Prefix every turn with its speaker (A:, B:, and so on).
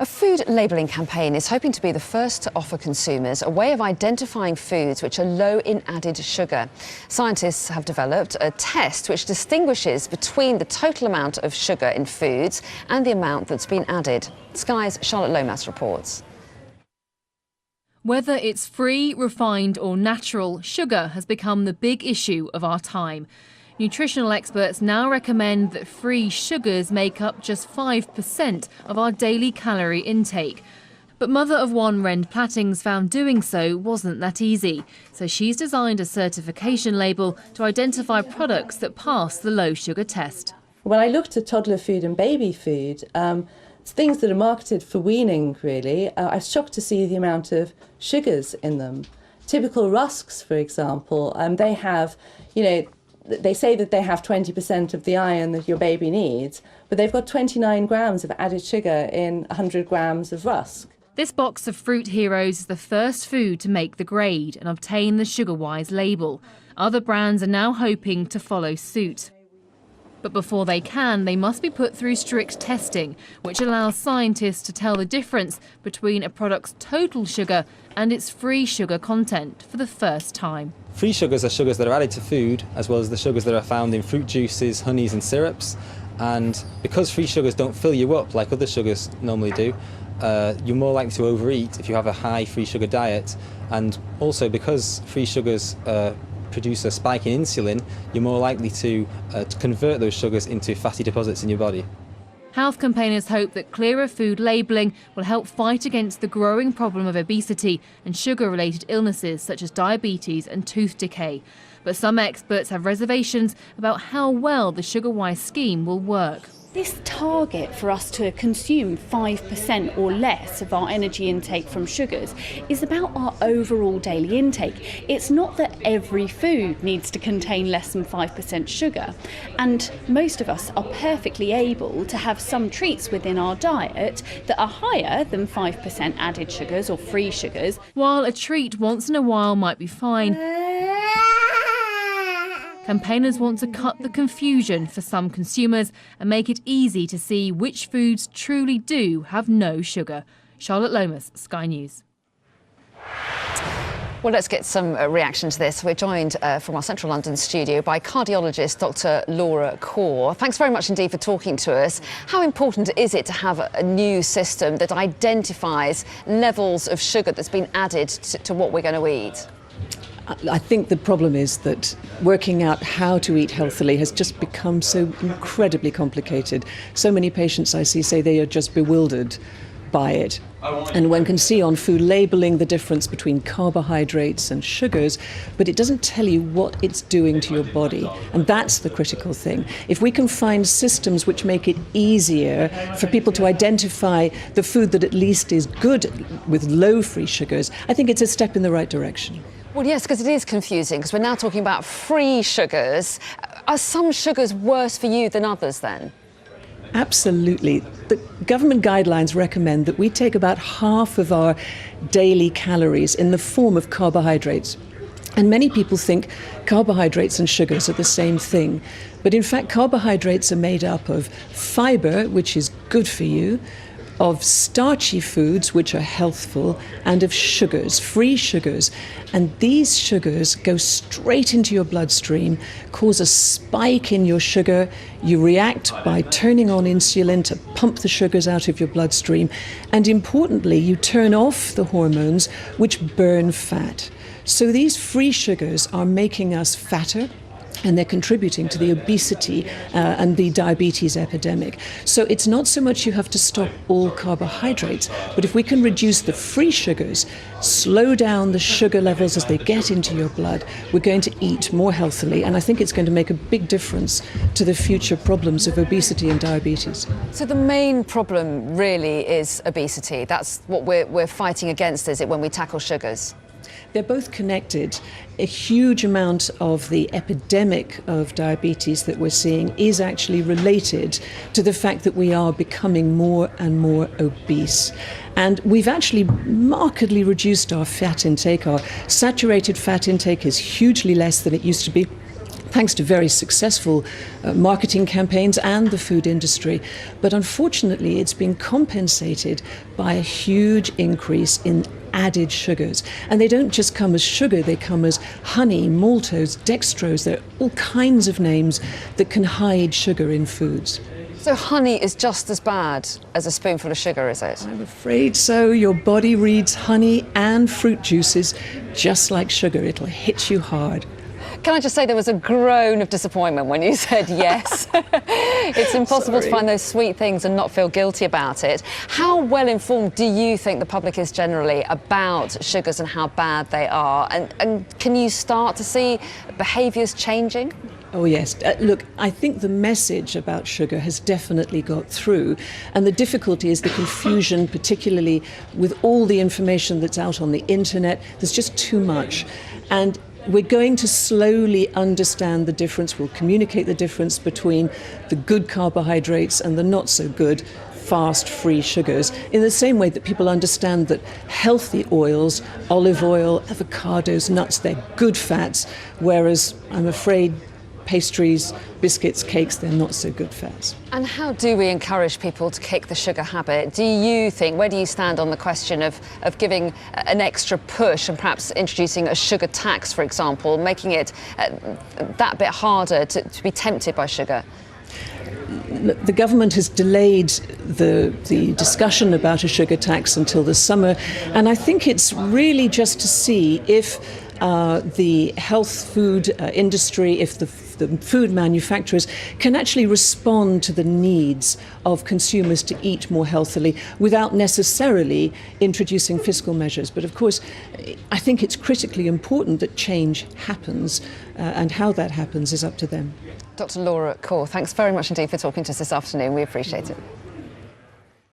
A: A food labelling campaign is hoping to be the first to offer consumers a way of identifying foods which are low in added sugar. Scientists have developed a test which distinguishes between the total amount of sugar in foods and the amount that's been added. Sky's Charlotte Lomas reports.
B: Whether it's free, refined or natural, sugar has become the big issue of our time. Nutritional experts now recommend that free sugars make up just 5% of our daily calorie intake. But mother of one Rend Plattings found doing so wasn't that easy. So she's designed a certification label to identify products that pass the low sugar test.
C: When I looked at toddler food and baby food, things that are marketed for weaning, really, I was shocked to see the amount of sugars in them. Typical rusks, for example, they have, they say that they have 20% of the iron that your baby needs, but they've got 29 grams of added sugar in 100 grams of rusk.
B: This box of Fruit Heroes is the first food to make the grade and obtain the SugarWise label. Other brands are now hoping to follow suit. But before they can, they must be put through strict testing, which allows scientists to tell the difference between a product's total sugar and its free sugar content for the first time.
D: Free sugars are sugars that are added to food, as well as the sugars that are found in fruit juices, honeys and syrups. And because free sugars don't fill you up like other sugars normally do, you're more likely to overeat if you have a high free sugar diet. And also because free sugars produce a spike in insulin, you're more likely to convert those sugars into fatty deposits in your body.
B: Health campaigners hope that clearer food labelling will help fight against the growing problem of obesity and sugar-related illnesses such as diabetes and tooth decay. But some experts have reservations about how well the SugarWise scheme will work.
E: This target for us to consume 5% or less of our energy intake from sugars is about our overall daily intake. It's not that every food needs to contain less than 5% sugar, and most of us are perfectly able to have some treats within our diet that are higher than 5% added sugars or free sugars.
B: While a treat once in a while might be fine, campaigners want to cut the confusion for some consumers and make it easy to see which foods truly do have no sugar. Charlotte Lomas, Sky News.
A: Well, let's get some reaction to this. We're joined from our central London studio by cardiologist Dr. Laura Kaur. Thanks very much indeed for talking to us. How important is it to have a new system that identifies levels of sugar that's been added to what we're going to eat?
F: I think the problem is that working out how to eat healthily has just become so incredibly complicated. So many patients I see say they are just bewildered by it. And one can see on food labelling the difference between carbohydrates and sugars, but it doesn't tell you what it's doing to your body. And that's the critical thing. If we can find systems which make it easier for people to identify the food that at least is good with low free sugars, I think it's a step in the right direction.
A: Well, yes, because it is confusing, because we're now talking about free sugars. Are some sugars worse for you than others then?
F: Absolutely. The government guidelines recommend that we take about half of our daily calories in the form of carbohydrates. And many people think carbohydrates and sugars are the same thing. But in fact, carbohydrates are made up of fibre, which is good for you, of starchy foods, which are healthful, and of sugars, free sugars. And these sugars go straight into your bloodstream, cause a spike in your sugar. You react by turning on insulin to pump the sugars out of your bloodstream. And importantly, you turn off the hormones which burn fat. So these free sugars are making us fatter, and they're contributing to the obesity and the diabetes epidemic. So it's not so much you have to stop all carbohydrates, but if we can reduce the free sugars, slow down the sugar levels as they get into your blood, we're going to eat more healthily, and I think it's going to make a big difference to the future problems of obesity and diabetes.
A: So the main problem really is obesity. That's what we're fighting against, is it, when we tackle sugars?
F: They're both connected. A huge amount of the epidemic of diabetes that we're seeing is actually related to the fact that we are becoming more and more obese. And we've actually markedly reduced our fat intake. Our saturated fat intake is hugely less than it used to be. thanks to very successful marketing campaigns and the food industry. But unfortunately, it's been compensated by a huge increase in added sugars. And they don't just come as sugar, they come as honey, maltose, dextrose. There are all kinds of names that can hide sugar in foods.
A: So honey is just as bad as a spoonful of sugar, is it?
F: I'm afraid so. Your body reads honey and fruit juices just like sugar. It'll hit you hard.
A: Can I just say there was a groan of disappointment when you said yes. It's impossible to find those sweet things and not feel guilty about it. How well informed do you think the public is generally about sugars and how bad they are? And can you start to see behaviours changing?
F: Oh yes, look, I think the message about sugar has definitely got through, and the difficulty is the confusion, particularly with all the information that's out on the internet. There's just too much, and we're going to slowly understand the difference. We'll communicate the difference between the good carbohydrates and the not so good fast free sugars, in the same way that people understand that healthy oils, olive oil, avocados, nuts, they're good fats, whereas I'm afraid pastries, biscuits, cakes, they're not so good fats.
A: And how do we encourage people to kick the sugar habit? Do you think, where do you stand on the question of giving an extra push and perhaps introducing a sugar tax, for example, making it that bit harder to be tempted by sugar?
F: The government has delayed the discussion about a sugar tax until the summer, and I think it's really just to see if the health food industry, if the food manufacturers can actually respond to the needs of consumers to eat more healthily without necessarily introducing fiscal measures. But of course, I think it's critically important that change happens, and how that happens is up to them.
A: Dr. Laura Kaur, thanks very much indeed for talking to us this afternoon. We appreciate it.